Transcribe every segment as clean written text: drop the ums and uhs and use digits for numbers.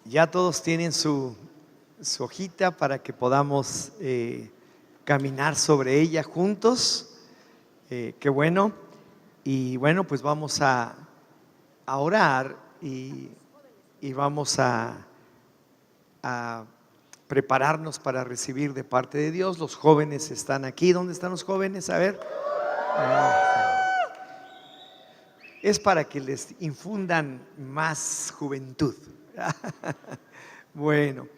Ya todos tienen su hojita para que podamos caminar sobre ella juntos. Qué bueno. Y bueno, pues vamos a orar y vamos a prepararnos para recibir de parte de Dios. Los jóvenes están aquí. ¿Dónde están los jóvenes? A ver. Es para que les infundan más juventud. Bueno,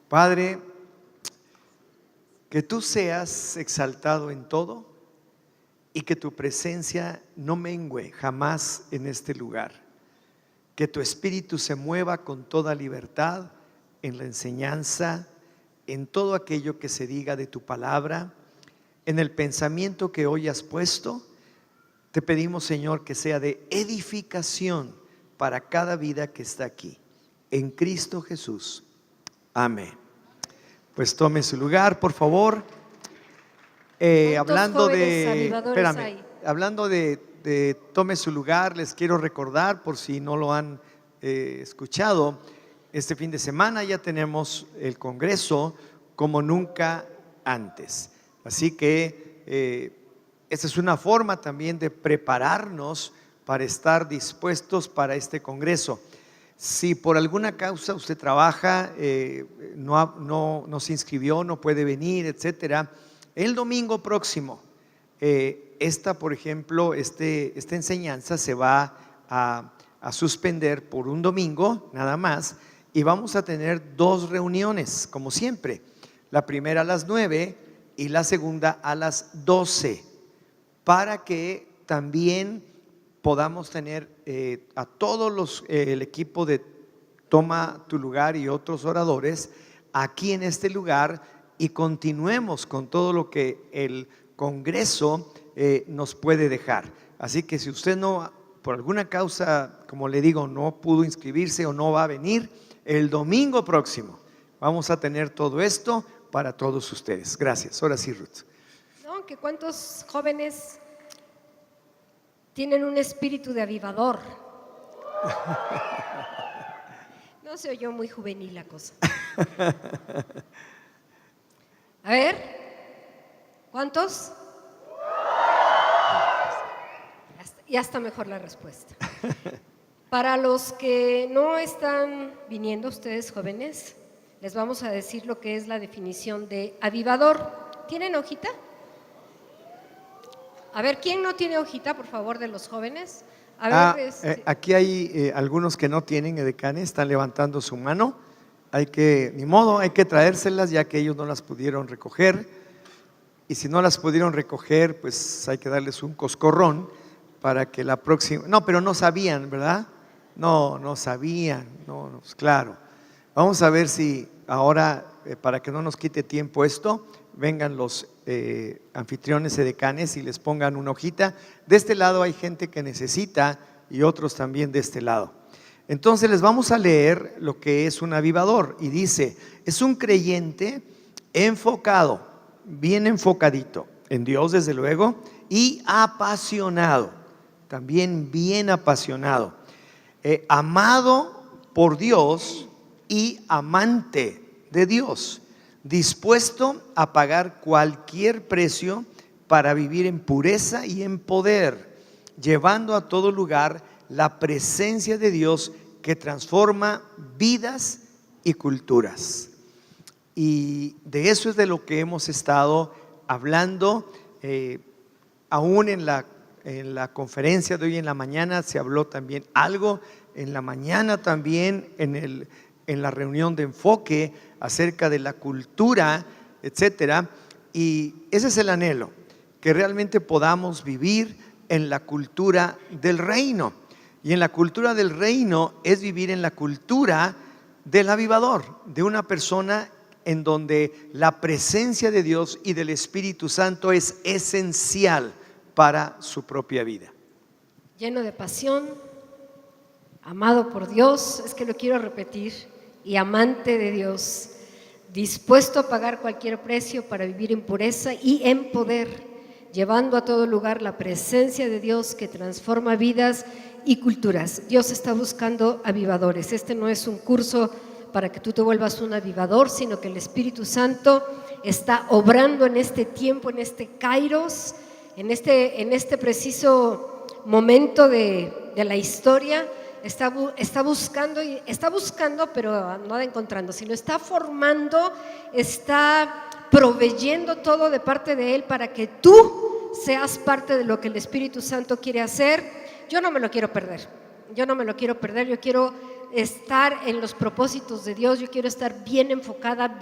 Padre, que tú seas exaltado en todo y que tu presencia no mengüe jamás en este lugar. Que tu espíritu se mueva con toda libertad en la enseñanza, en todo aquello que se diga de tu palabra, en el pensamiento que hoy has puesto. Te pedimos, Señor, que sea de edificación para cada vida que está aquí. En Cristo Jesús. Amén. Pues tome su lugar, por favor. Hablando de tome su lugar, les quiero recordar, por si no lo han escuchado, este fin de semana ya tenemos el Congreso como nunca antes. Así que esta es una forma también de prepararnos para estar dispuestos para este Congreso. Si por alguna causa usted trabaja, no se inscribió, no puede venir, etcétera, el domingo próximo, por ejemplo, esta enseñanza se va a suspender por un domingo nada más, y vamos a tener 2 reuniones, como siempre. La primera a las 9 y la segunda a las 12, para que también podamos tener a todos el equipo de Toma tu Lugar y otros oradores aquí en este lugar, y continuemos con todo lo que el Congreso nos puede dejar. Así que si usted no, por alguna causa, como le digo, no pudo inscribirse o no va a venir, el domingo próximo vamos a tener todo esto para todos ustedes. Gracias. Ahora sí, Ruth. No, que cuántos jóvenes tienen un espíritu de avivador. No se oyó muy juvenil la cosa. A ver, ¿cuántos? Ya está mejor la respuesta. Para los que no están viniendo, ustedes jóvenes, les vamos a decir lo que es la definición de avivador. ¿Tienen hojita? A ver, ¿quién no tiene hojita, por favor, de los jóvenes? A ver, aquí hay algunos que no tienen, edecanes, están levantando su mano. Ni modo, hay que traérselas, ya que ellos no las pudieron recoger. Y si no las pudieron recoger, pues hay que darles un coscorrón para que la próxima… No, pero no sabían, ¿verdad? No sabían, pues claro. Vamos a ver si ahora, para que no nos quite tiempo esto, vengan los anfitriones edecanes y les pongan una hojita. De este lado hay gente que necesita y otros también de este lado. Entonces les vamos a leer lo que es un avivador, y dice: es un creyente enfocado, bien enfocadito en Dios, desde luego, y apasionado, también bien apasionado, amado por Dios y amante de Dios, dispuesto a pagar cualquier precio para vivir en pureza y en poder, llevando a todo lugar la presencia de Dios que transforma vidas y culturas. Y de eso es de lo que hemos estado hablando. Aún en la conferencia de hoy en la mañana se habló también algo, en la mañana también en la reunión de enfoque acerca de la cultura, etcétera. Y ese es el anhelo, que realmente podamos vivir en la cultura del reino. Y en la cultura del reino es vivir en la cultura del avivador, de una persona en donde la presencia de Dios y del Espíritu Santo es esencial para su propia vida. Lleno de pasión, amado por Dios, es que lo quiero repetir, y amante de Dios, dispuesto a pagar cualquier precio para vivir en pureza y en poder, llevando a todo lugar la presencia de Dios que transforma vidas y culturas. Dios está buscando avivadores. Este no es un curso para que tú te vuelvas un avivador, sino que el Espíritu Santo está obrando en este tiempo, en este kairos, en este preciso momento de la historia. Está buscando, pero no encontrando, sino está formando, está proveyendo todo de parte de Él para que tú seas parte de lo que el Espíritu Santo quiere hacer. Yo no me lo quiero perder, yo quiero estar en los propósitos de Dios, yo quiero estar bien enfocada,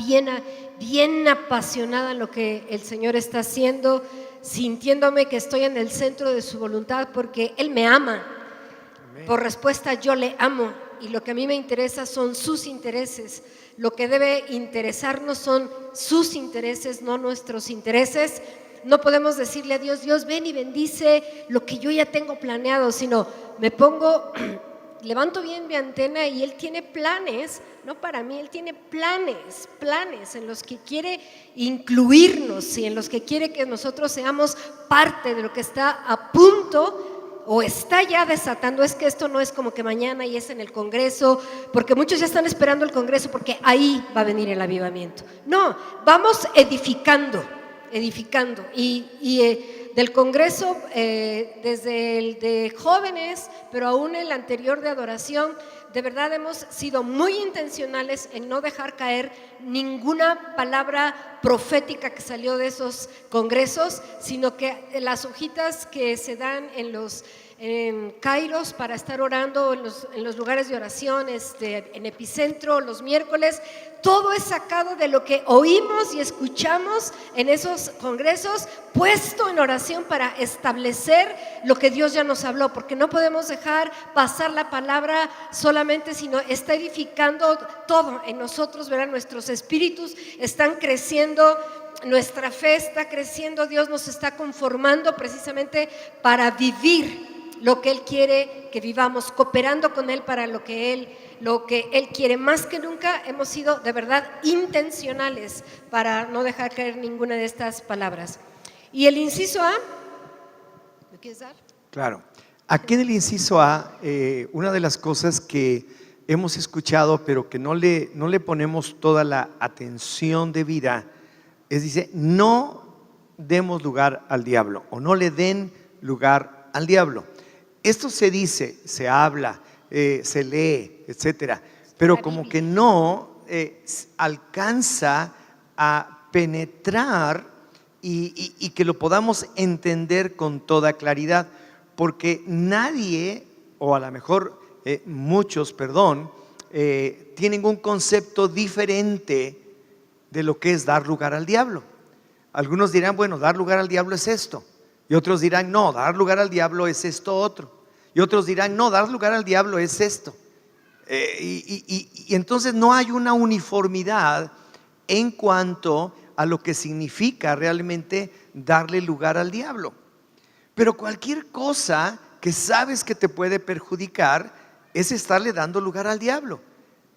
bien apasionada en lo que el Señor está haciendo, sintiéndome que estoy en el centro de su voluntad, porque Él me ama. Por respuesta, yo le amo, y lo que a mí me interesa son sus intereses. Lo que debe interesarnos son sus intereses, no nuestros intereses. No podemos decirle a Dios, Dios, ven y bendice lo que yo ya tengo planeado, sino me pongo, levanto bien mi antena, y Él tiene planes, no para mí, Él tiene planes en los que quiere incluirnos y en los que quiere que nosotros seamos parte de lo que está a punto o está ya desatando. Es que esto no es como que mañana y es en el Congreso, porque muchos ya están esperando el Congreso porque ahí va a venir el avivamiento. No, vamos edificando y del Congreso, desde el de jóvenes, pero aún el anterior de adoración, de verdad hemos sido muy intencionales en no dejar caer ninguna palabra profética que salió de esos congresos, sino que las hojitas que se dan en kairos para estar orando en los lugares de oración, en Epicentro los miércoles, todo es sacado de lo que oímos y escuchamos en esos congresos, puesto en oración para establecer lo que Dios ya nos habló, porque no podemos dejar pasar la palabra solamente, sino está edificando todo en nosotros, ¿verdad? Nuestros espíritus están creciendo, nuestra fe está creciendo, Dios nos está conformando precisamente para vivir lo que Él quiere que vivamos, cooperando con Él para lo que Él quiere. Más que nunca hemos sido de verdad intencionales para no dejar caer ninguna de estas palabras. Y el inciso A, ¿lo quieres dar? Claro. Aquí en el inciso A, una de las cosas que hemos escuchado, pero que no le ponemos toda la atención debida, dice, no demos lugar al diablo, o no le den lugar al diablo. Esto se dice, se habla, se lee, etcétera, pero como que no alcanza a penetrar y que lo podamos entender con toda claridad, porque nadie, o a lo mejor muchos, tienen un concepto diferente de lo que es dar lugar al diablo. Algunos dirán, bueno, dar lugar al diablo es esto, y otros dirán, no, dar lugar al diablo es esto otro, y otros dirán, no, dar lugar al diablo es esto. Y entonces no hay una uniformidad en cuanto a lo que significa realmente darle lugar al diablo. Pero cualquier cosa que sabes que te puede perjudicar es estarle dando lugar al diablo,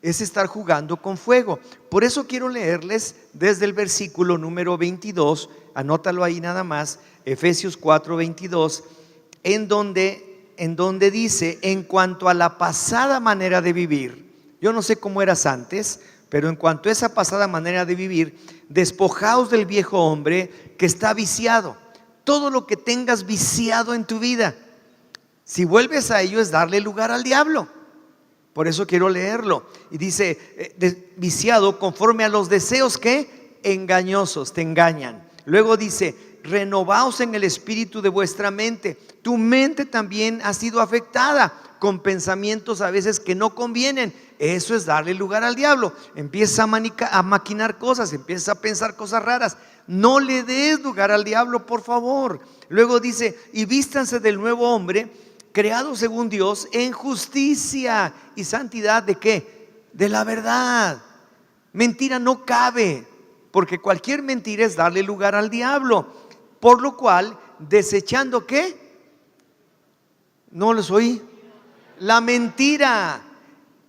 es estar jugando con fuego. Por eso quiero leerles desde el versículo número 22, anótalo ahí nada más, Efesios 4:22, en donde dice, en cuanto a la pasada manera de vivir, yo no sé cómo eras antes, pero en cuanto a esa pasada manera de vivir, despojaos del viejo hombre que está viciado. Todo lo que tengas viciado en tu vida, si vuelves a ello es darle lugar al diablo. Por eso quiero leerlo. Y dice, viciado conforme a los deseos que engañosos, te engañan. Luego dice, renovaos en el espíritu de vuestra mente. Tu mente también ha sido afectada con pensamientos a veces que no convienen. Eso es darle lugar al diablo. Empieza a maquinar cosas, empieza a pensar cosas raras. No le des lugar al diablo, por favor. Luego dice, y vístanse del nuevo hombre, creado según Dios en justicia y santidad. ¿De qué? De la verdad. Mentira no cabe, porque cualquier mentira es darle lugar al diablo. Por lo cual, desechando ¿qué? No los oí. La mentira,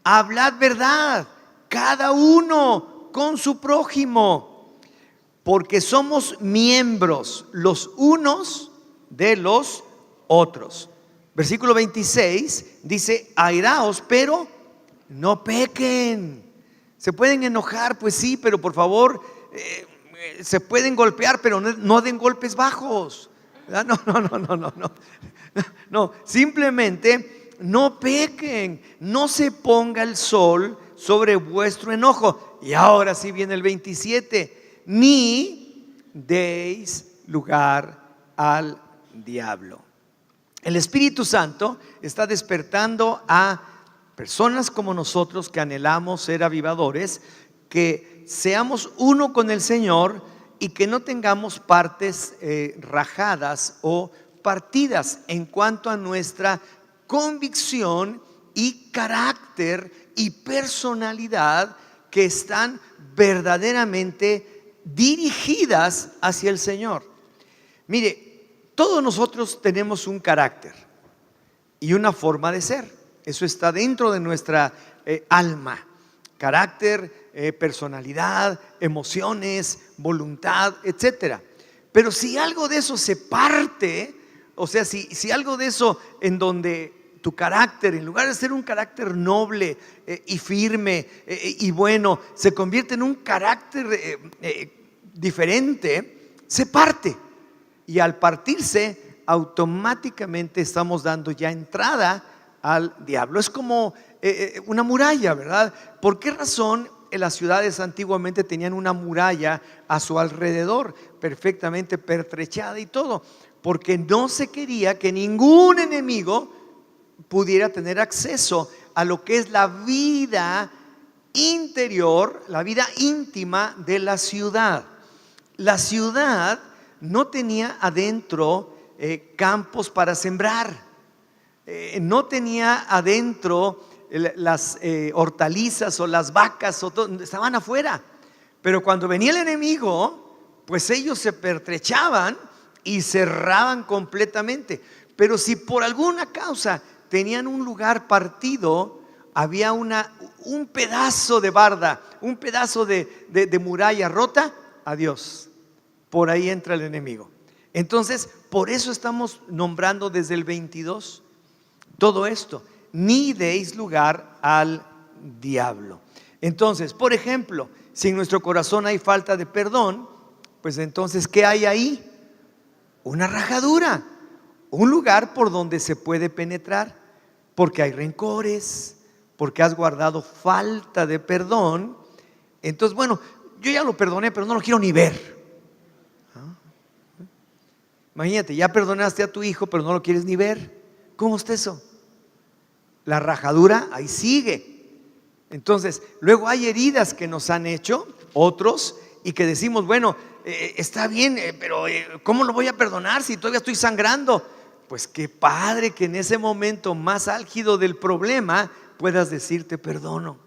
hablad verdad, cada uno con su prójimo, porque somos miembros los unos de los otros. Versículo 26 dice, airaos, pero no pequen. Se pueden enojar, pues sí, pero por favor, se pueden golpear, pero no den golpes bajos. ¿Verdad? No. No, simplemente no pequen, no se ponga el sol sobre vuestro enojo. Y ahora sí viene el 27, ni deis lugar al diablo. El Espíritu Santo está despertando a personas como nosotros que anhelamos ser avivadores, que seamos uno con el Señor y que no tengamos partes rajadas o partidas en cuanto a nuestra convicción y carácter y personalidad, que están verdaderamente dirigidas hacia el Señor. Mire, todos nosotros tenemos un carácter y una forma de ser. Eso está dentro de nuestra alma. Carácter, personalidad, emociones, voluntad, etcétera. Pero si algo de eso se parte, o sea, si algo de eso en donde tu carácter, en lugar de ser un carácter noble y firme y bueno, se convierte en un carácter diferente, se parte. Y al partirse, automáticamente estamos dando ya entrada al diablo. Es como una muralla, ¿verdad? ¿Por qué razón las ciudades antiguamente tenían una muralla a su alrededor, perfectamente pertrechada y todo? Porque no se quería que ningún enemigo pudiera tener acceso a lo que es la vida interior, la vida íntima de la ciudad. La ciudad no tenía adentro campos para sembrar, no tenía adentro las hortalizas o las vacas, estaban afuera. Pero cuando venía el enemigo, pues ellos se pertrechaban y cerraban completamente. Pero si por alguna causa tenían un lugar partido, había un pedazo de barda, un pedazo de muralla rota, adiós, por ahí entra el enemigo. Entonces, por eso estamos nombrando desde el 22 todo esto: ni deis lugar al diablo. Entonces, por ejemplo, si en nuestro corazón hay falta de perdón, pues entonces, ¿qué hay ahí? Una rajadura, un lugar por donde se puede penetrar, porque hay rencores, porque has guardado falta de perdón. Entonces, bueno, yo ya lo perdoné, pero no lo quiero ni ver. Imagínate, ya perdonaste a tu hijo, pero no lo quieres ni ver. ¿Cómo está eso? La rajadura ahí sigue. Entonces, luego hay heridas que nos han hecho otros y que decimos, bueno, está bien, pero ¿cómo lo voy a perdonar si todavía estoy sangrando? Pues qué padre que en ese momento más álgido del problema puedas decir te perdono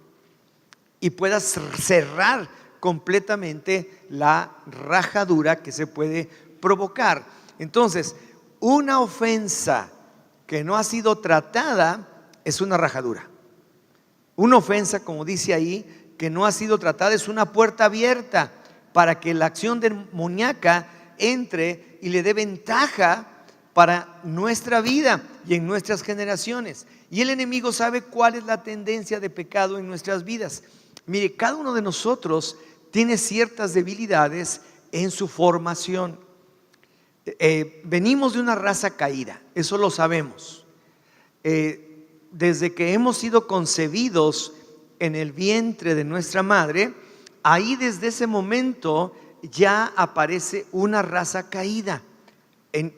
y puedas cerrar completamente la rajadura que se puede provocar. Entonces, una ofensa que no ha sido tratada es una rajadura. Una ofensa, como dice ahí, que no ha sido tratada es una puerta abierta para que la acción demoníaca entre y le dé ventaja para nuestra vida y en nuestras generaciones. Y el enemigo sabe cuál es la tendencia de pecado en nuestras vidas. Mire, cada uno de nosotros tiene ciertas debilidades en su formación. Venimos de una raza caída, eso lo sabemos. Desde que hemos sido concebidos en el vientre de nuestra madre, ahí desde ese momento ya aparece una raza caída,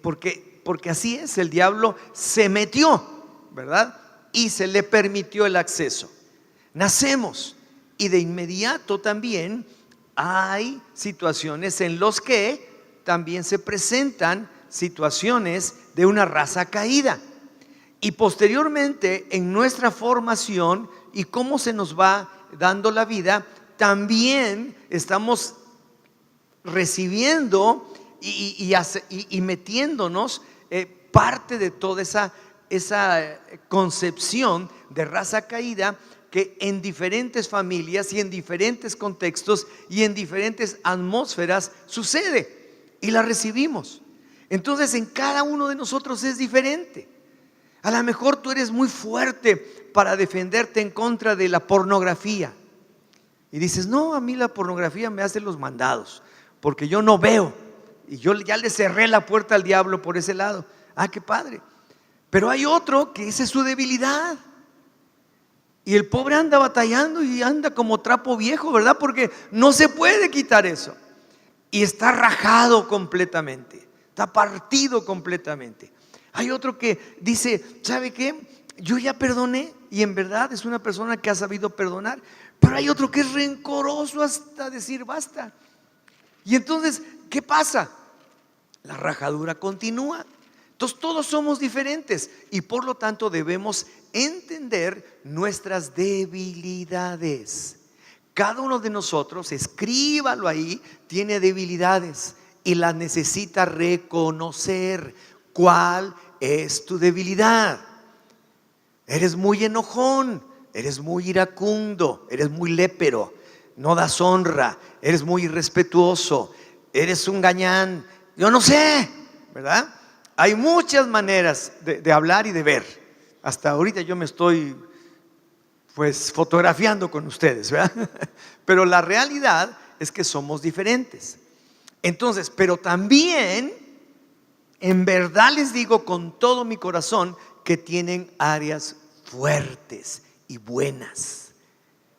porque así es, el diablo se metió, ¿verdad? Y se le permitió el acceso. Nacemos y de inmediato también hay situaciones en las que también se presentan situaciones de una raza caída. Y posteriormente en nuestra formación y cómo se nos va dando la vida, también estamos recibiendo y metiéndonos parte de toda esa concepción de raza caída que en diferentes familias y en diferentes contextos y en diferentes atmósferas sucede y la recibimos. Entonces en cada uno de nosotros es diferente. A lo mejor tú eres muy fuerte para defenderte en contra de la pornografía, Y dices, no, a mí la pornografía me hace los mandados, porque yo no veo. Y yo ya le cerré la puerta al diablo por ese lado. Ah, qué padre. Pero hay otro que esa es su debilidad. Y el pobre anda batallando y anda como trapo viejo, ¿verdad? Porque no se puede quitar eso. Y está rajado completamente, está partido completamente. Hay otro que dice, ¿sabe qué? Yo ya perdoné y en verdad es una persona que ha sabido perdonar. Pero hay otro que es rencoroso hasta decir basta. Y entonces, ¿qué pasa? La rajadura continúa. Entonces todos somos diferentes y por lo tanto debemos entender nuestras debilidades. Cada uno de nosotros, escríbalo ahí, tiene debilidades y las necesita reconocer. ¿Cuál es tu debilidad? Eres muy enojón, eres muy iracundo, eres muy lépero, no das honra, eres muy irrespetuoso, eres un gañán, yo no sé, ¿verdad? Hay muchas maneras de hablar y de ver. Hasta ahorita yo me estoy pues fotografiando con ustedes, ¿verdad? Pero la realidad es que somos diferentes. Entonces, pero también, en verdad les digo con todo mi corazón que tienen áreas fuertes y buenas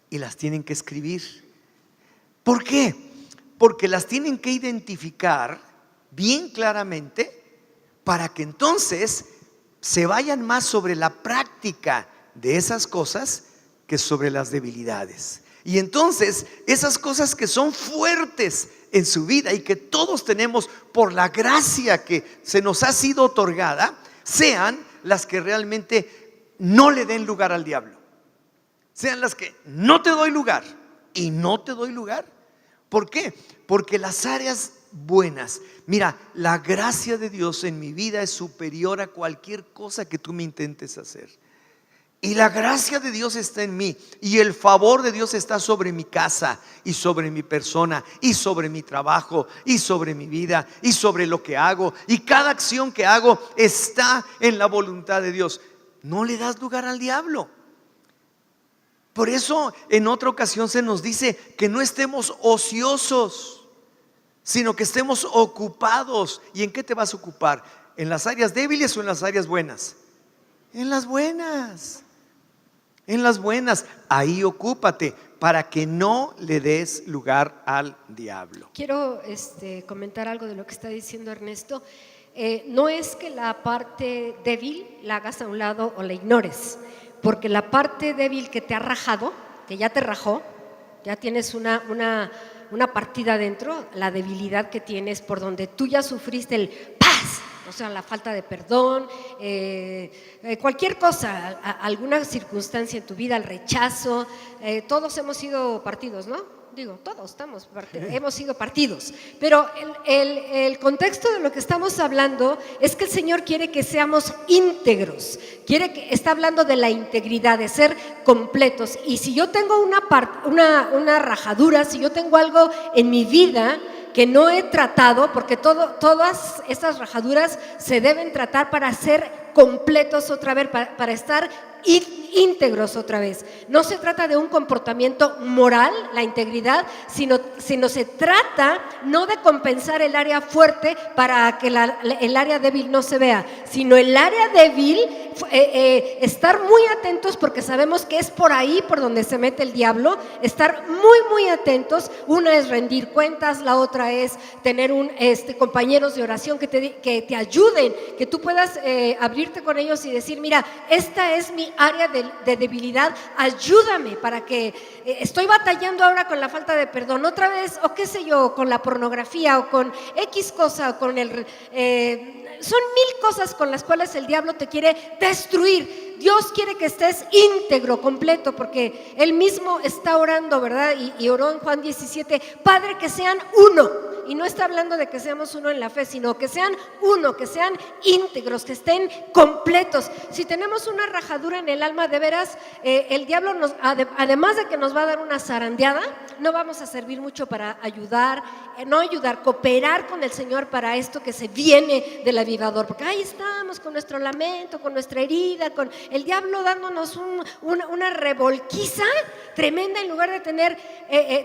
y las tienen que escribir. ¿Por qué? Porque las tienen que identificar bien claramente para que entonces se vayan más sobre la práctica de esas cosas que sobre las debilidades. Y entonces esas cosas que son fuertes en su vida y que todos tenemos por la gracia que se nos ha sido otorgada, sean las que realmente no le den lugar al diablo. Sean las que no te doy lugar y no te doy lugar. ¿Por qué? Porque las áreas buenas, mira, la gracia de Dios en mi vida es superior a cualquier cosa que tú me intentes hacer. Y la gracia de Dios está en mí y el favor de Dios está sobre mi casa y sobre mi persona y sobre mi trabajo y sobre mi vida y sobre lo que hago, y cada acción que hago está en la voluntad de Dios. No le das lugar al diablo. Por eso en otra ocasión se nos dice que no estemos ociosos, sino que estemos ocupados. ¿Y en qué te vas a ocupar? ¿En las áreas débiles o en las áreas buenas? En las buenas. En las buenas, ahí ocúpate para que no le des lugar al diablo. Quiero comentar algo de lo que está diciendo Ernesto. No es que la parte débil la hagas a un lado o la ignores, porque la parte débil que te ha rajado, que ya te rajó, ya tienes una partida dentro, la debilidad que tienes por donde tú ya sufriste el paz, o sea, la falta de perdón, cualquier cosa, alguna circunstancia en tu vida, el rechazo, todos hemos sido partidos, ¿no? Digo, todos hemos sido partidos, pero el contexto de lo que estamos hablando es que el Señor quiere que seamos íntegros, está hablando de la integridad, de ser completos. Y si yo tengo una rajadura, si yo tengo algo en mi vida que no he tratado, porque todas estas rajaduras se deben tratar para ser completos otra vez, para estar íntegros otra vez. No se trata de un comportamiento moral, la integridad, sino se trata no de compensar el área fuerte para que el área débil no se vea, sino el área débil, estar muy atentos, porque sabemos que es por ahí por donde se mete el diablo, estar muy atentos. Una es rendir cuentas, la otra es tener compañeros de oración que te ayuden, que tú puedas abrirte con ellos y decir, mira, esta es mi área de debilidad, ayúdame para que estoy batallando ahora con la falta de perdón, otra vez, o qué sé yo, con la pornografía o con X cosa, o con son mil cosas con las cuales el diablo te quiere destruir. Dios quiere que estés íntegro, completo, porque Él mismo está orando, ¿verdad? Y oró en Juan 17, Padre, que sean uno. Y no está hablando de que seamos uno en la fe, sino que sean uno, que sean íntegros, que estén completos. Si tenemos una rajadura en el alma, de veras, el diablo además de que nos va a dar una zarandeada, no vamos a servir mucho para cooperar con el Señor para esto que se viene del avivador. Porque ahí estamos con nuestro lamento, con nuestra herida, el diablo dándonos una revolquiza tremenda en lugar de tener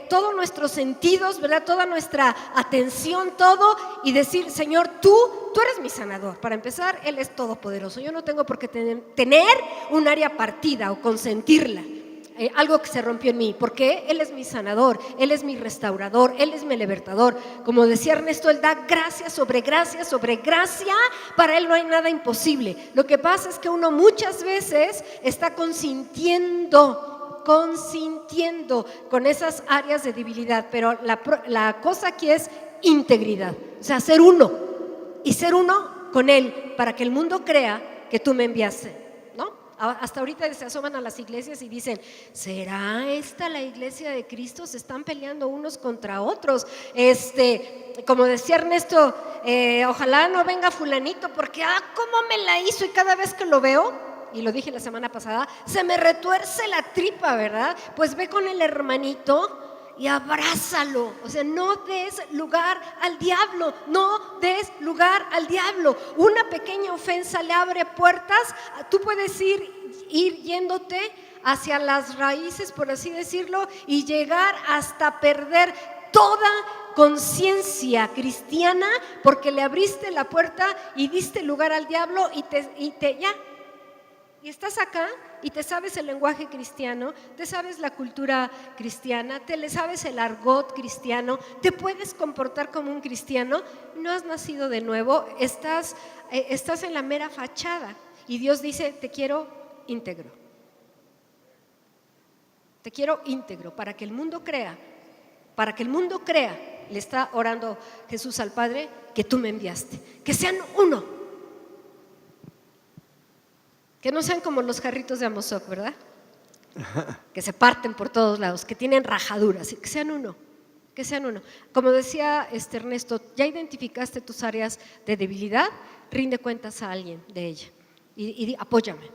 todos nuestros sentidos, ¿verdad? Toda nuestra atención, todo, y decir, Señor, tú eres mi sanador. Para empezar, Él es todopoderoso. Yo no tengo por qué tener un área partida o consentirla. Algo que se rompió en mí, porque Él es mi sanador, Él es mi restaurador, Él es mi libertador. Como decía Ernesto, Él da gracia sobre gracia sobre gracia. Para Él no hay nada imposible. Lo que pasa es que uno muchas veces está consintiendo con esas áreas de debilidad, pero la cosa aquí es integridad, o sea, ser uno, y ser uno con Él, para que el mundo crea que tú me enviaste. Hasta ahorita se asoman a las iglesias y dicen, ¿será esta la iglesia de Cristo? Se están peleando unos contra otros. Como decía Ernesto, ojalá no venga fulanito, porque cómo me la hizo, y cada vez que lo veo, y lo dije la semana pasada, se me retuerce la tripa, ¿verdad? Pues ve con el hermanito y abrázalo. O sea, no des lugar al diablo, no des lugar al diablo. Una pequeña ofensa le abre puertas. Tú puedes ir yéndote hacia las raíces, por así decirlo, y llegar hasta perder toda conciencia cristiana, porque le abriste la puerta y diste lugar al diablo y estás acá y te sabes el lenguaje cristiano, te sabes la cultura cristiana, te le sabes el argot cristiano, te puedes comportar como un cristiano, no has nacido de nuevo, estás en la mera fachada. Y Dios dice, te quiero íntegro. Te quiero íntegro para que el mundo crea, le está orando Jesús al Padre, que tú me enviaste, que sean uno. Que no sean como los jarritos de Amozoc, ¿verdad? Que se parten por todos lados, que tienen rajaduras, que sean uno. Como decía Ernesto, ya identificaste tus áreas de debilidad, rinde cuentas a alguien de ella y apóyame.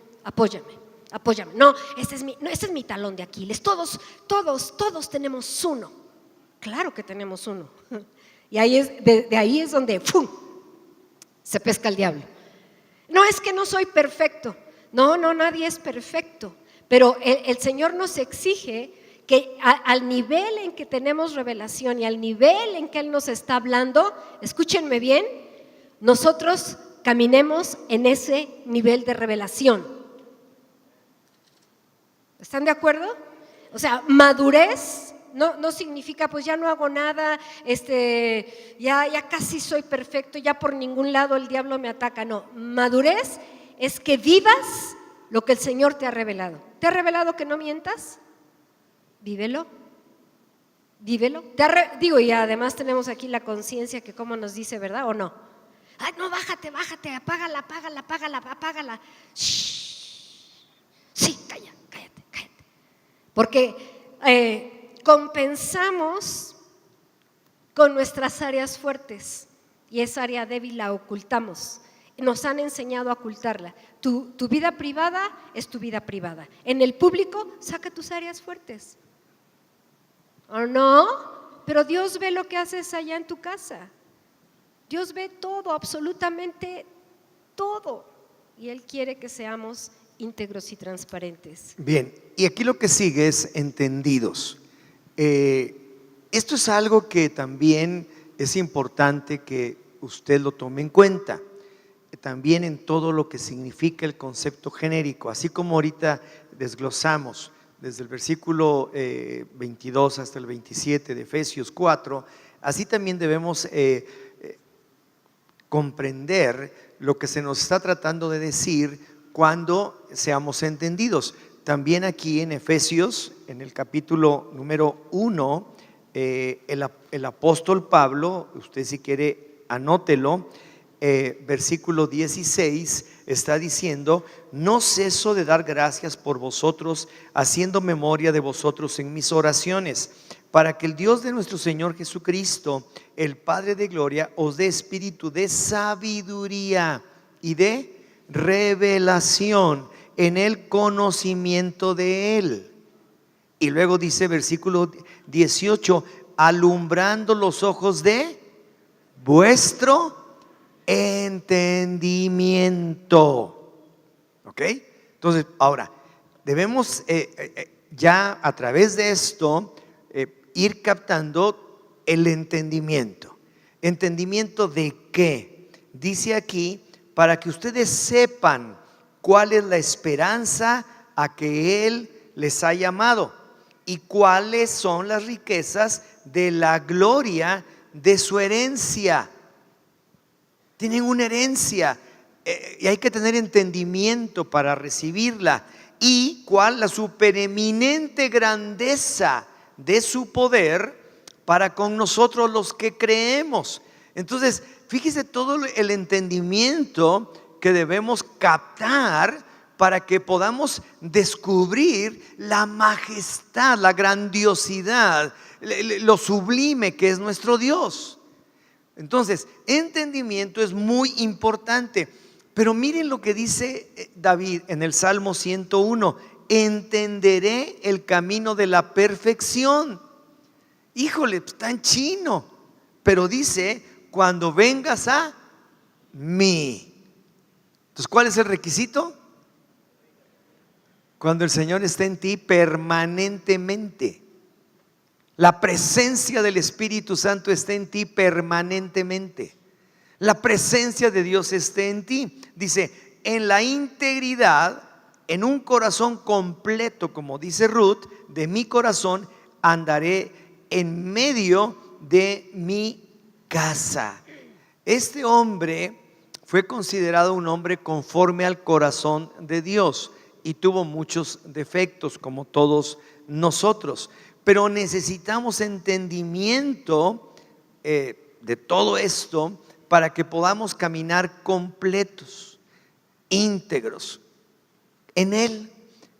No, este es mi talón de Aquiles. Todos tenemos uno. Claro que tenemos uno. Y de ahí es donde ¡fum!, se pesca el diablo. No, es que no soy perfecto. No, nadie es perfecto, pero el Señor nos exige que al nivel en que tenemos revelación y al nivel en que Él nos está hablando, escúchenme bien, nosotros caminemos en ese nivel de revelación. ¿Están de acuerdo? O sea, madurez no significa pues ya no hago nada, ya casi soy perfecto, ya por ningún lado el diablo me ataca. No, madurez es que vivas lo que el Señor te ha revelado. ¿Te ha revelado que no mientas? Vívelo. Y además tenemos aquí la conciencia que como nos dice, ¿verdad o no? Ay, no, bájate, apágala. Shh. Sí, cállate. Porque compensamos con nuestras áreas fuertes y esa área débil la ocultamos. Nos han enseñado a ocultarla. Tu vida privada es tu vida privada. En el público, saca tus áreas fuertes. ¿O no? Pero Dios ve lo que haces allá en tu casa. Dios ve todo, absolutamente todo. Y Él quiere que seamos íntegros y transparentes. Bien, y aquí lo que sigue es entendidos. Esto es algo que también es importante que usted lo tome en cuenta. También en todo lo que significa el concepto genérico, así como ahorita desglosamos desde el versículo 22 hasta el 27 de Efesios 4, así también debemos comprender lo que se nos está tratando de decir cuando seamos entendidos. También aquí en Efesios, en el capítulo número 1, el apóstol Pablo, usted si quiere anótelo, versículo 16 está diciendo: no ceso de dar gracias por vosotros, haciendo memoria de vosotros en mis oraciones, para que el Dios de nuestro Señor Jesucristo, el Padre de gloria, os dé espíritu de sabiduría y de revelación en el conocimiento de Él. Y luego dice versículo 18: alumbrando los ojos de vuestro entendimiento. ¿Ok? Entonces, ahora, debemos ya a través de esto ir captando el entendimiento. ¿Entendimiento de qué? Dice aquí, para que ustedes sepan cuál es la esperanza a que Él les ha llamado y cuáles son las riquezas de la gloria de su herencia. Tienen una herencia y hay que tener entendimiento para recibirla. Y cuál la supereminente grandeza de su poder para con nosotros los que creemos. Entonces, fíjese todo el entendimiento que debemos captar para que podamos descubrir la majestad, la grandiosidad, lo sublime que es nuestro Dios. Entonces, entendimiento es muy importante. Pero miren lo que dice David en el Salmo 101: entenderé el camino de la perfección. Híjole, está en chino, pero dice: cuando vengas a mí. Entonces, ¿cuál es el requisito? Cuando el Señor esté en ti permanentemente. La presencia del Espíritu Santo esté en ti permanentemente. La presencia de Dios esté en ti. Dice, en la integridad, en un corazón completo, como dice Ruth, de mi corazón andaré en medio de mi casa. Este hombre fue considerado un hombre conforme al corazón de Dios y tuvo muchos defectos como todos nosotros, pero necesitamos entendimiento de todo esto para que podamos caminar completos, íntegros en Él,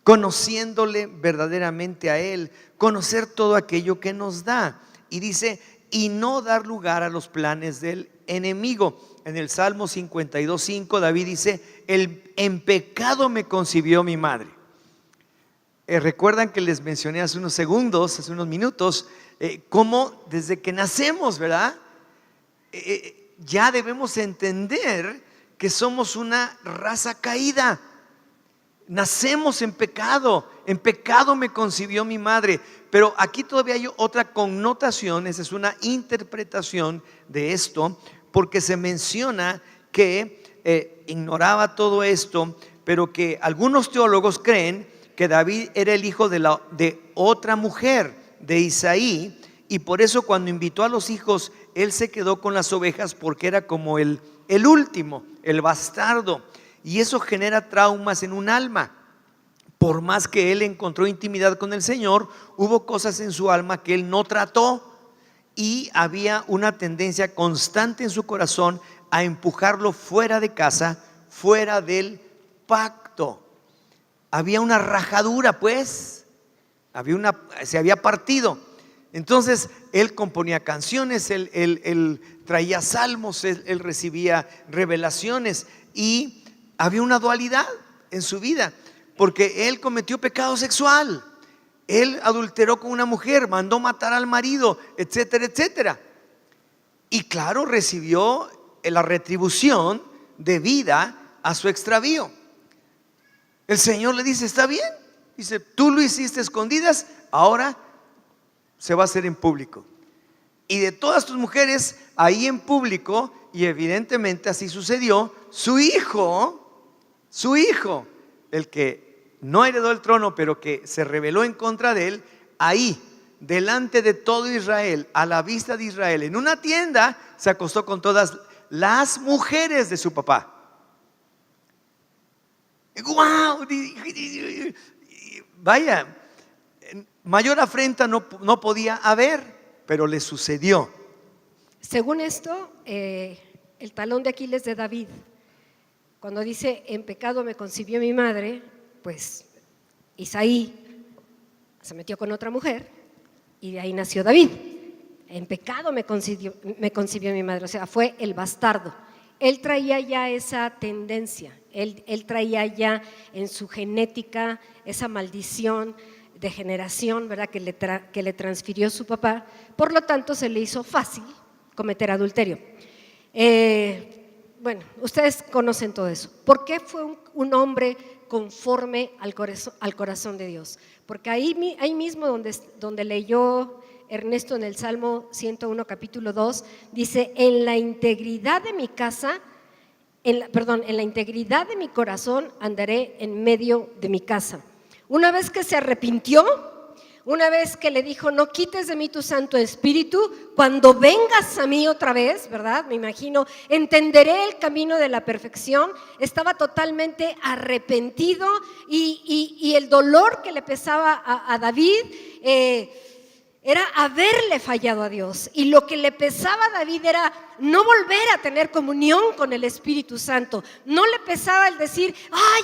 conociéndole verdaderamente a Él, conocer todo aquello que nos da. Y dice, y no dar lugar a los planes del enemigo. En el Salmo 52:5 David dice, en pecado me concibió mi madre. Recuerdan que les mencioné hace unos segundos, hace unos minutos, cómo desde que nacemos, ¿verdad? Ya debemos entender que somos una raza caída. Nacemos en pecado me concibió mi madre. Pero aquí todavía hay otra connotación, esa es una interpretación de esto, porque se menciona que ignoraba todo esto, pero que algunos teólogos creen que David era el hijo de otra mujer, de Isaí, y por eso cuando invitó a los hijos, él se quedó con las ovejas porque era como el último, el bastardo, y eso genera traumas en un alma. Por más que él encontró intimidad con el Señor, hubo cosas en su alma que él no trató y había una tendencia constante en su corazón a empujarlo fuera de casa, fuera del pacto. Había una rajadura, pues, se había partido. Entonces él componía canciones, él traía salmos, él recibía revelaciones y había una dualidad en su vida, porque él cometió pecado sexual, él adulteró con una mujer, mandó matar al marido, etcétera, etcétera. Y claro, recibió la retribución debida a su extravío. El Señor le dice, está bien, dice, tú lo hiciste escondidas, ahora se va a hacer en público. Y de todas tus mujeres ahí en público, y evidentemente así sucedió, su hijo, el que no heredó el trono, pero que se rebeló en contra de él, ahí, delante de todo Israel, a la vista de Israel, en una tienda, se acostó con todas las mujeres de su papá. ¡Wow! Vaya, mayor afrenta no podía haber, pero le sucedió. Según esto, el talón de Aquiles de David, cuando dice, en pecado me concibió mi madre, pues Isaí se metió con otra mujer y de ahí nació David. En pecado me concibió mi madre, o sea, fue el bastardo. Él traía ya esa tendencia, él traía ya en su genética esa maldición de generación, ¿verdad? que le transfirió su papá. Por lo tanto, se le hizo fácil cometer adulterio. Bueno, ustedes conocen todo eso. ¿Por qué fue un hombre conforme al corazón de Dios. Porque ahí mismo donde leyó Ernesto en el Salmo 101, capítulo 2, dice: en la integridad de mi casa, en la integridad de mi corazón andaré en medio de mi casa. Una vez que se arrepintió, una vez que le dijo: no quites de mí tu Santo Espíritu, cuando vengas a mí otra vez, ¿verdad? Me imagino, entenderé el camino de la perfección. Estaba totalmente arrepentido y el dolor que le pesaba a David era haberle fallado a Dios. Y lo que le pesaba a David era no volver a tener comunión con el Espíritu Santo. No le pesaba el decir: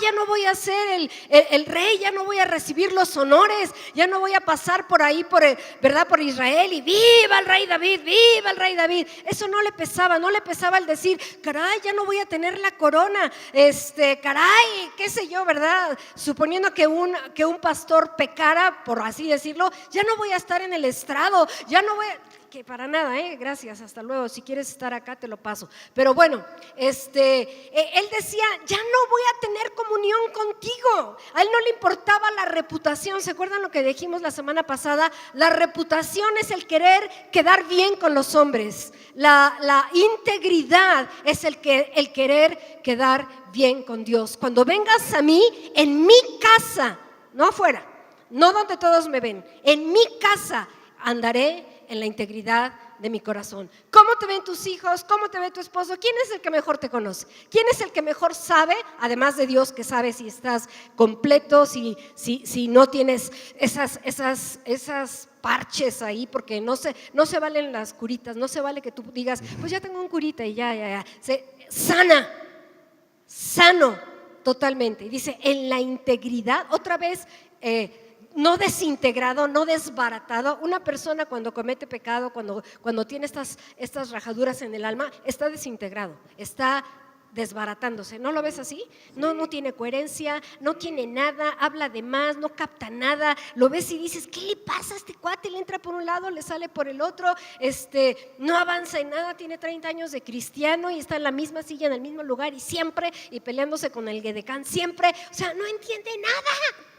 ya no voy a ser el rey, ya no voy a recibir los honores, ya no voy a pasar por ahí, por Israel y viva el rey David, viva el rey David. Eso no le pesaba el decir: caray, ya no voy a tener la corona, caray, qué sé yo, ¿verdad? Suponiendo que un pastor pecara, por así decirlo, ya no voy a estar en el estrado, ya no voy a... Que para nada, gracias, hasta luego, si quieres estar acá te lo paso. Pero bueno, él decía: ya no voy a tener comunión contigo. A él no le importaba la reputación. ¿Se acuerdan lo que dijimos la semana pasada? La reputación es el querer quedar bien con los hombres. La integridad es el querer quedar bien con Dios. Cuando vengas a mí, en mi casa, no afuera, no donde todos me ven, en mi casa andaré en la integridad de mi corazón. ¿Cómo te ven tus hijos? ¿Cómo te ve tu esposo? ¿Quién es el que mejor te conoce? ¿Quién es el que mejor sabe, además de Dios, que sabe si estás completo, si no tienes esas parches ahí? Porque no se valen las curitas, no se vale que tú digas: pues ya tengo un curita y ya. Sano totalmente. Y dice: en la integridad, otra vez, no desintegrado, no desbaratado. Una persona cuando comete pecado, cuando tiene estas rajaduras en el alma, está desintegrado, está desbaratándose. ¿No lo ves así? No tiene coherencia, no tiene nada, habla de más, no capta nada. Lo ves y dices: ¿qué le pasa a este cuate? Le entra por un lado, le sale por el otro, no avanza en nada, tiene 30 años de cristiano y está en la misma silla, en el mismo lugar y peleándose con el Gedecán siempre. O sea, no entiende nada.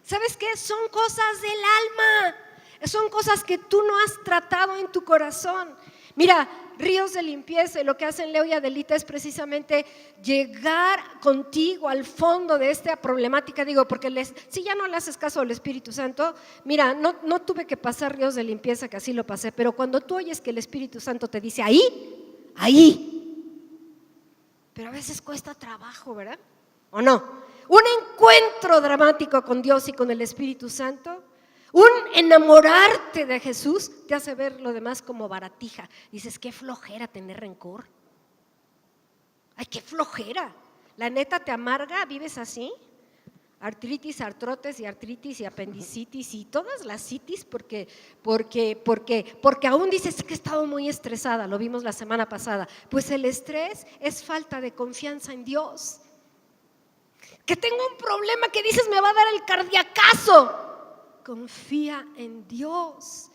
¿Sabes qué? Son cosas del alma, son cosas que tú no has tratado en tu corazón. Mira, ríos de limpieza, lo que hacen Leo y Adelita es precisamente llegar contigo al fondo de esta problemática. Digo, porque si ya no le haces caso al Espíritu Santo, mira, no tuve que pasar ríos de limpieza, que así lo pasé, pero cuando tú oyes que el Espíritu Santo te dice ahí, pero a veces cuesta trabajo, ¿verdad? ¿O no? Un encuentro dramático con Dios y con el Espíritu Santo, un enamorarte de Jesús, te hace ver lo demás como baratija. Dices: qué flojera tener rencor. Ay, qué flojera. La neta te amarga, vives así. Artritis, artrotes y artritis y apendicitis y todas las citis, porque aún dices que he estado muy estresada. Lo vimos la semana pasada. Pues el estrés es falta de confianza en Dios. Que tengo un problema que dices: me va a dar el cardiacazo. Confía en Dios.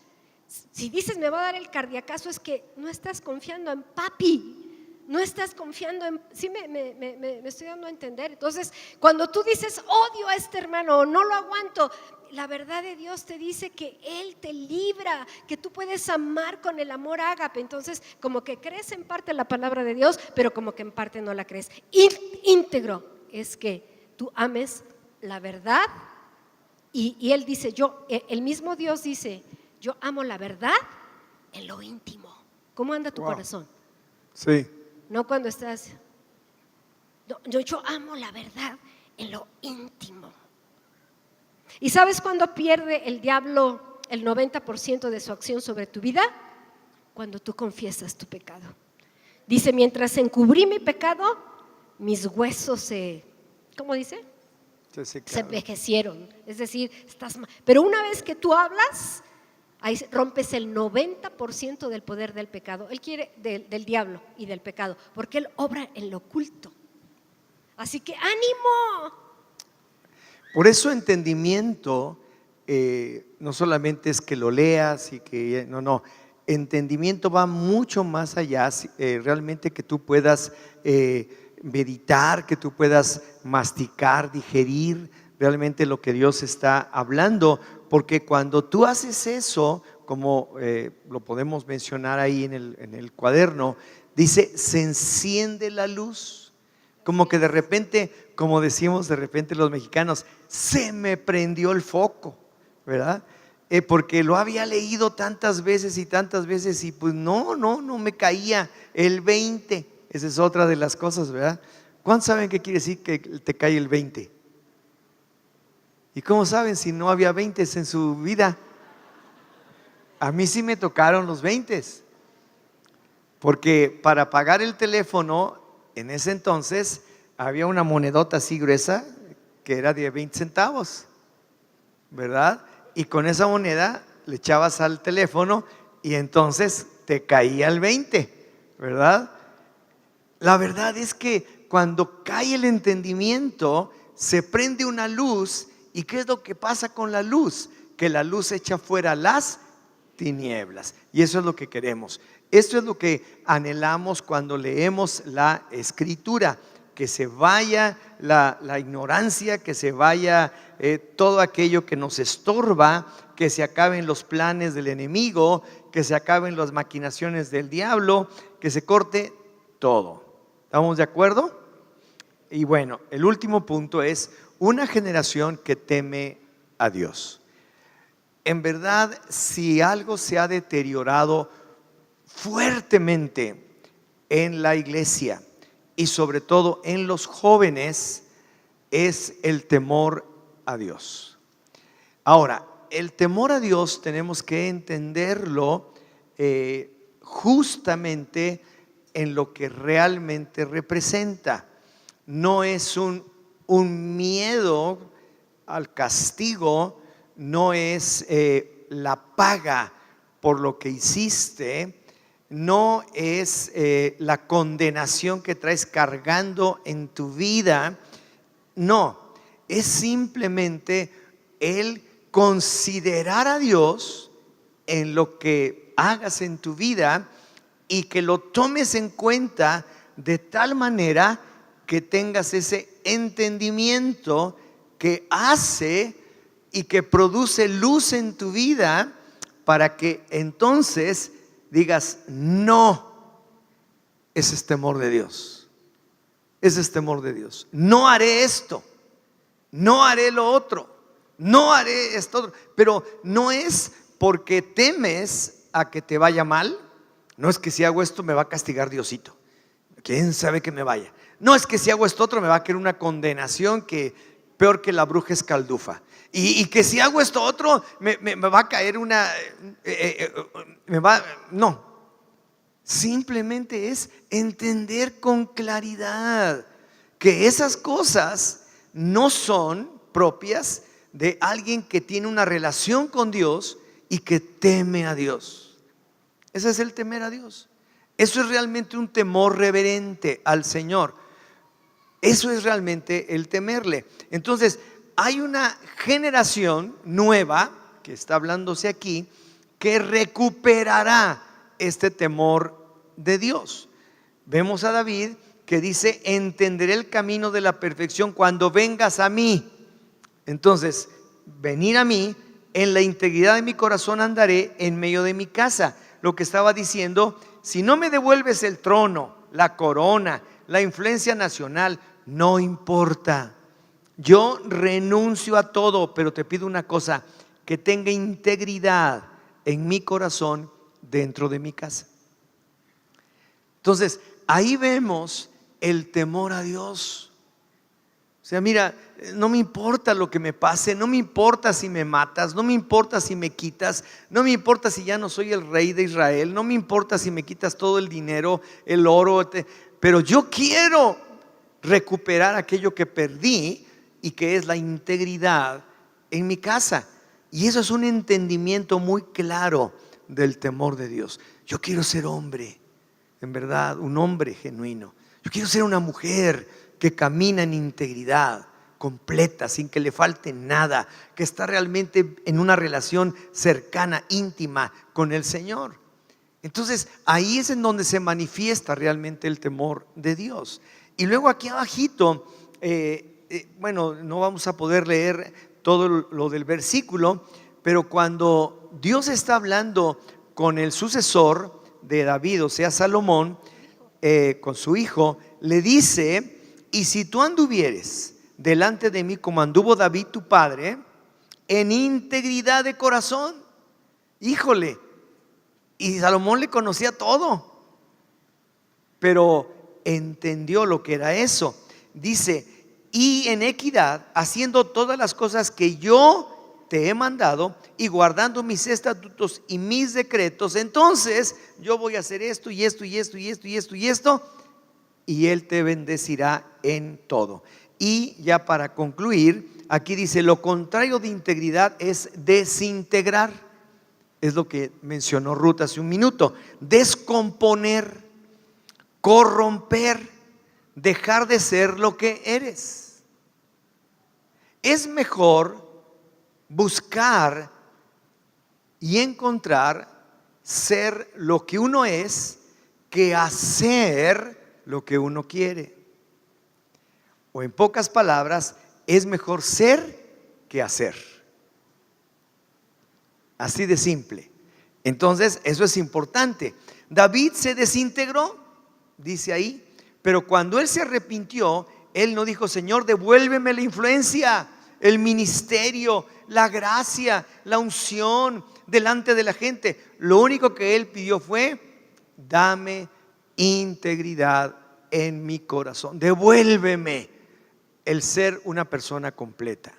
Si dices: me va a dar el cardiacazo, es que no estás confiando en papi, no estás confiando en... Sí, me estoy dando a entender. Entonces, cuando tú dices: odio a este hermano o no lo aguanto, la verdad de Dios te dice que Él te libra, que tú puedes amar con el amor ágape. Entonces, como que crees en parte la palabra de Dios, pero como que en parte no la crees. Íntegro es que tú ames la verdad, y Él dice, el mismo Dios dice: yo amo la verdad en lo íntimo. ¿Cómo anda tu corazón? Sí. No cuando estás... Yo amo la verdad en lo íntimo. ¿Y sabes cuándo pierde el diablo el 90% de su acción sobre tu vida? Cuando tú confiesas tu pecado. Dice: mientras encubrí mi pecado, mis huesos ¿cómo dice? Se envejecieron. Es decir, estás mal. Pero una vez que tú hablas, ahí rompes el 90% del poder del pecado. Él quiere del diablo y del pecado, porque él obra en lo oculto. Así que ánimo. Por eso entendimiento no solamente es que lo leas y que no. Entendimiento va mucho más allá, realmente que tú puedas meditar, que tú puedas masticar, digerir realmente lo que Dios está hablando, porque cuando tú haces eso, como lo podemos mencionar ahí en el cuaderno, dice, se enciende la luz, como que de repente, como decimos de repente los mexicanos, se me prendió el foco, ¿verdad? Porque lo había leído tantas veces y pues no me caía el 20. Esa es otra de las cosas, ¿verdad? ¿Cuántos saben qué quiere decir que te cae el 20? ¿Y cómo saben si no había 20 en su vida? A mí sí me tocaron los 20, porque para pagar el teléfono en ese entonces había una monedota así gruesa que era de 20 centavos, ¿verdad? Y con esa moneda le echabas al teléfono y entonces te caía el 20, ¿verdad? La verdad es que cuando cae el entendimiento, se prende una luz. ¿Y qué es lo que pasa con la luz? Que la luz echa fuera las tinieblas. Y eso es lo que queremos. Esto es lo que anhelamos cuando leemos la Escritura. Que se vaya la ignorancia, que se vaya todo aquello que nos estorba, que se acaben los planes del enemigo, que se acaben las maquinaciones del diablo, que se corte todo. ¿Estamos de acuerdo? Y bueno, el último punto es una generación que teme a Dios. En verdad, si algo se ha deteriorado fuertemente en la iglesia y sobre todo en los jóvenes, es el temor a Dios. Ahora, el temor a Dios tenemos que entenderlo justamente en lo que realmente representa. No es un miedo al castigo, no es la paga por lo que hiciste, no es la condenación que traes cargando en tu vida, no, es simplemente el considerar a Dios en lo que hagas en tu vida y que lo tomes en cuenta de tal manera que tengas ese entendimiento que hace y que produce luz en tu vida para que entonces digas, no, ese es temor de Dios. Ese es temor de Dios. No haré esto, no haré lo otro, no haré esto otro. Pero no es porque temes a que te vaya mal. No es que si hago esto me va a castigar Diosito. ¿Quién sabe que me vaya? No es que si hago esto otro me va a caer una condenación que peor que la bruja escaldufa. Y que si hago esto otro me va a caer una... no. Simplemente es entender con claridad que esas cosas no son propias de alguien que tiene una relación con Dios y que teme a Dios. Ese es el temer a Dios. Eso es realmente un temor reverente al Señor. Eso es realmente el temerle. Entonces, hay una generación nueva que está hablándose aquí que recuperará este temor de Dios. Vemos a David que dice: entenderé el camino de la perfección cuando vengas a mí. Entonces, venir a mí, en la integridad de mi corazón andaré en medio de mi casa. Lo que estaba diciendo: si no me devuelves el trono, la corona, la influencia nacional, no importa. Yo renuncio a todo, pero te pido una cosa: que tenga integridad en mi corazón dentro de mi casa. Entonces, ahí vemos el temor a Dios. O sea, mira, no me importa lo que me pase, no me importa si me matas, no me importa si me quitas, no me importa si ya no soy el rey de Israel, no me importa si me quitas todo el dinero, el oro, pero yo quiero recuperar aquello que perdí y que es la integridad en mi casa. Y eso es un entendimiento muy claro del temor de Dios. Yo quiero ser hombre, en verdad, un hombre genuino. Yo quiero ser una mujer que camina en integridad completa, sin que le falte nada, que está realmente en una relación cercana, íntima con el Señor. Entonces, ahí es en donde se manifiesta realmente el temor de Dios. Y luego aquí abajito, bueno, no vamos a poder leer todo lo del versículo, pero cuando Dios está hablando con el sucesor de David, o sea Salomón, con su hijo, le dice: y si tú anduvieres delante de mí como anduvo David tu padre, en integridad de corazón. Híjole, y Salomón le conocía todo, pero entendió lo que era eso. Dice: y en equidad, haciendo todas las cosas que yo te he mandado y guardando mis estatutos y mis decretos, entonces yo voy a hacer esto y esto y esto y esto y esto y esto, y Él te bendecirá en todo. Y ya para concluir, aquí dice: lo contrario de integridad es desintegrar. Es lo que mencionó Ruth hace un minuto. Descomponer, corromper, dejar de ser lo que eres. Es mejor buscar y encontrar ser lo que uno es que hacer lo que uno quiere. O en pocas palabras, es mejor ser que hacer. Así de simple. Entonces, eso es importante. David se desintegró, dice ahí, pero cuando él se arrepintió, él no dijo: Señor, devuélveme la influencia, el ministerio, la gracia, la unción delante de la gente. Lo único que él pidió fue: dame integridad en mi corazón, devuélveme el ser una persona completa.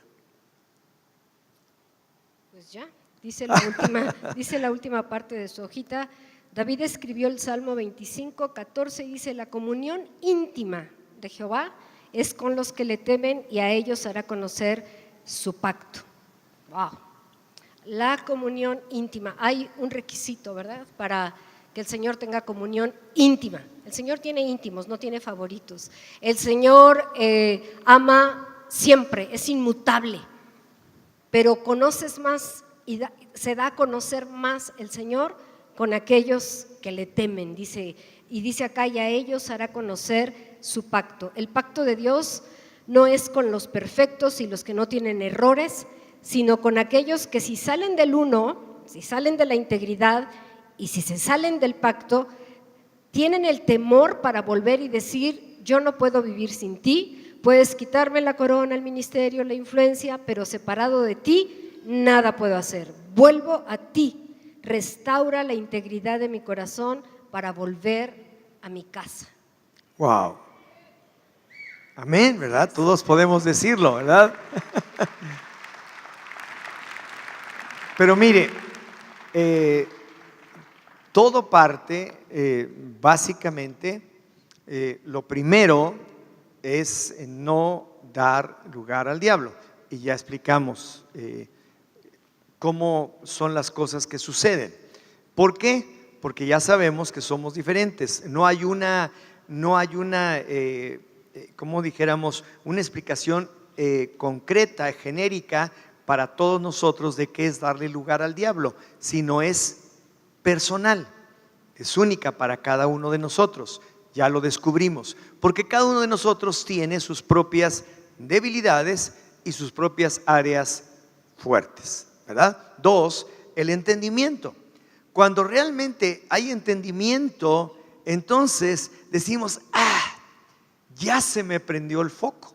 Pues ya, dice la última parte de su hojita. David escribió el Salmo 25:14 y dice: la comunión íntima de Jehová es con los que le temen y a ellos hará conocer su pacto. Wow. La comunión íntima. Hay un requisito, ¿verdad?, para que el Señor tenga comunión íntima. El Señor tiene íntimos, no tiene favoritos. El Señor ama siempre, es inmutable, pero conoces más y se da a conocer más el Señor con aquellos que le temen, dice acá: y a ellos hará conocer su pacto. El pacto de Dios no es con los perfectos y los que no tienen errores, sino con aquellos que, si salen del uno, si salen de la integridad y si se salen del pacto, tienen el temor para volver y decir: yo no puedo vivir sin ti, puedes quitarme la corona, el ministerio, la influencia, pero separado de ti nada puedo hacer. Vuelvo a ti, restaura la integridad de mi corazón para volver a mi casa. Wow. Amén, ¿verdad? Todos podemos decirlo, ¿verdad? Pero mire, todo parte, básicamente, lo primero es no dar lugar al diablo. Y ya explicamos cómo son las cosas que suceden. ¿Por qué? Porque ya sabemos que somos diferentes. No hay una como dijéramos, una explicación concreta, genérica para todos nosotros de qué es darle lugar al diablo, sino es personal, es única para cada uno de nosotros. Ya lo descubrimos, porque cada uno de nosotros tiene sus propias debilidades y sus propias áreas fuertes, ¿verdad? 2, el entendimiento. Cuando realmente hay entendimiento, entonces decimos: ya se me prendió el foco,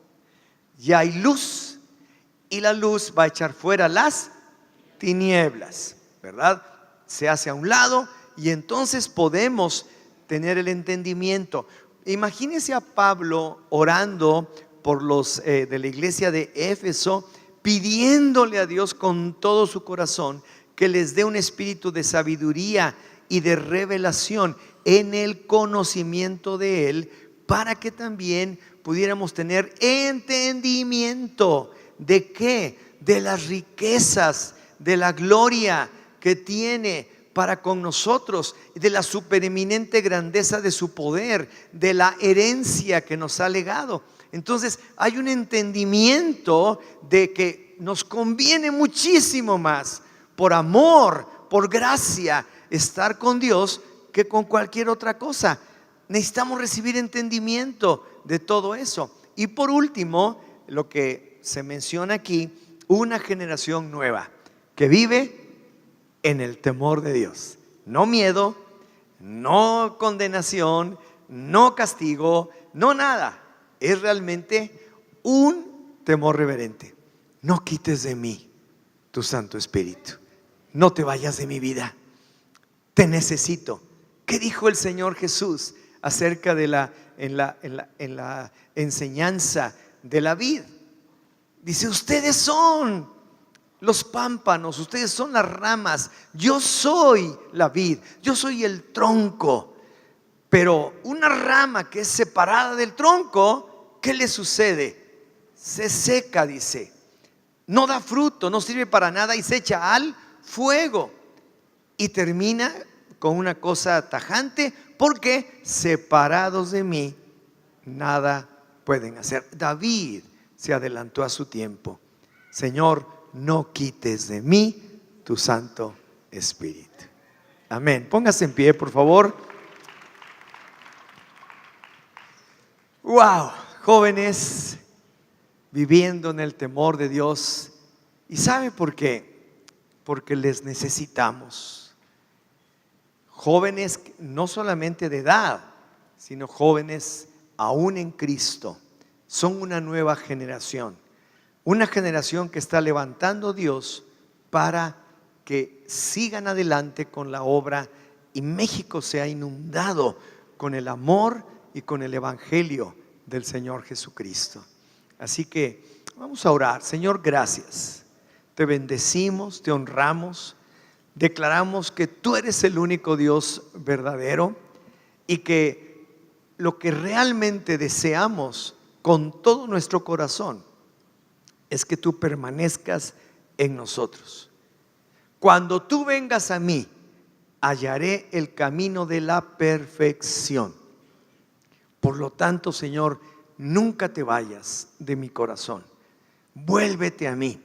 ya hay luz, y la luz va a echar fuera las tinieblas, ¿verdad? Se hace a un lado y entonces podemos tener el entendimiento. Imagínense a Pablo orando por los de la iglesia de Éfeso, pidiéndole a Dios con todo su corazón que les dé un espíritu de sabiduría y de revelación en el conocimiento de Él, para que también pudiéramos tener entendimiento de qué, de las riquezas, de la gloria que tiene para con nosotros, de la supereminente grandeza de su poder, de la herencia que nos ha legado. Entonces hay un entendimiento de que nos conviene muchísimo más, por amor, por gracia, estar con Dios que con cualquier otra cosa. necesitamos recibir entendimiento de todo eso. Y por último, lo que se menciona aquí, una generación nueva que vive en el temor de Dios. No miedo, no condenación, no castigo, no nada. Es realmente un temor reverente. No quites de mí tu Santo Espíritu. No te vayas de mi vida. Te necesito. ¿Qué dijo el Señor Jesús acerca de la enseñanza de la vid? Dice: ustedes son los pámpanos, ustedes son las ramas, yo soy la vid, yo soy el tronco. Pero una rama que es separada del tronco, ¿qué le sucede? Se seca, dice. No da fruto, no sirve para nada y se echa al fuego. Y termina con una cosa tajante: porque separados de mí nada pueden hacer. David se adelantó a su tiempo. Señor, no quites de mí tu Santo Espíritu. Amén. Póngase en pie, por favor. Wow, jóvenes viviendo en el temor de Dios. ¿Y sabe por qué? Porque les necesitamos. Jóvenes no solamente de edad, sino jóvenes aún en Cristo. Son una nueva generación. Una generación que está levantando Dios para que sigan adelante con la obra y México sea inundado con el amor y con el evangelio del Señor Jesucristo. Así que vamos a orar. Señor, gracias. Te bendecimos, te honramos. Declaramos que tú eres el único Dios verdadero y que lo que realmente deseamos con todo nuestro corazón es que tú permanezcas en nosotros. Cuando tú vengas a mí, hallaré el camino de la perfección. Por lo tanto, Señor, nunca te vayas de mi corazón. Vuélvete a mí.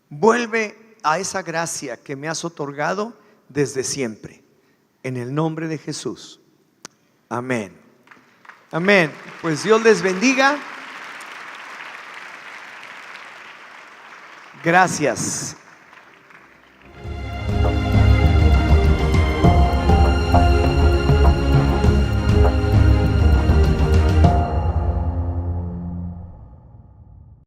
Vuelve a esa gracia que me has otorgado desde siempre. En el nombre de Jesús. Amén. Amén. Pues Dios les bendiga. Gracias.